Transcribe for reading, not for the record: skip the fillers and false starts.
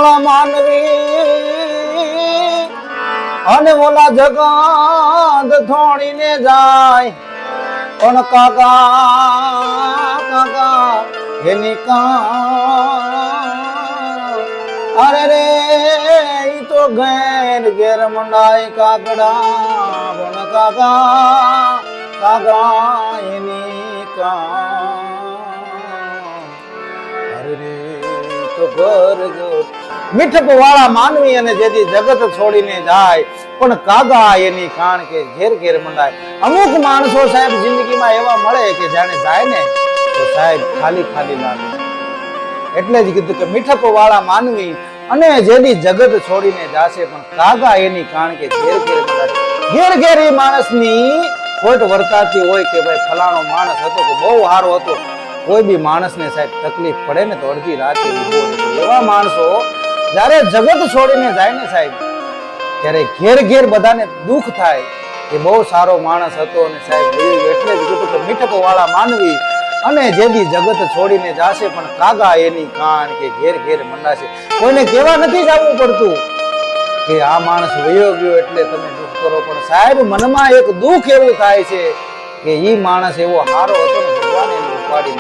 વાળા માનવી અને ઓલા જગત થોડીને જાય પણ કાકા કાકા એની અરે રે ઈ તો ઘેર ઘેર મંડાય કાકડા પણ કાકા કાકા એની અરે રે તો ઘર ઘર મીઠપ વાળા માનવી અને જેથી જગત છોડીને જાય પણ કાગા એની કાણ કે ઘેર ઘેર મંડાય. અમુક માણસો સાહેબ જિંદગીમાં એવા મળે કે જાણે જાય ને તો સાહેબ ખાલી ખાલી લાગે. એટલે જ કીધું કે મીઠપ વાળા માનવી અને જેથી જગત છોડીને જાશે પણ કાગા એની કાણ કે ઘેર ઘેર મંડાય. ઘેર ઘેર એ માણસની ખોટ વર્તાતી હોય કે ભાઈ ફલાણો માણસ હતો કે બહુ સારો હતો. કોઈ બી માણસને સાહેબ તકલીફ પડે ને તો અડધી રાતે ઉભો રહે. એવા માણસો જ્યારે જગત છોડીને જાય ને સાહેબ ત્યારે ઘેર ઘેર બધાને દુઃખ થાય કે બહુ સારો માણસ હતો અને સાહેબ એટલે જ કીધું કે મીઠપ વાળા માનવી અને જેથી જગત છોડીને જાશે પણ કાગા એની કાન કે ઘેર ઘેર મંડાશે. કોઈને કહેવા નથી જવું પડતું કે આ માણસ વયો ગયો એટલે તમે દુઃખ કરો, પણ સાહેબ મનમાં એક દુઃખ એવું થાય છે કે ઈ માણસ એવો સારો હતો ને ભગવાન એને ઉપાડી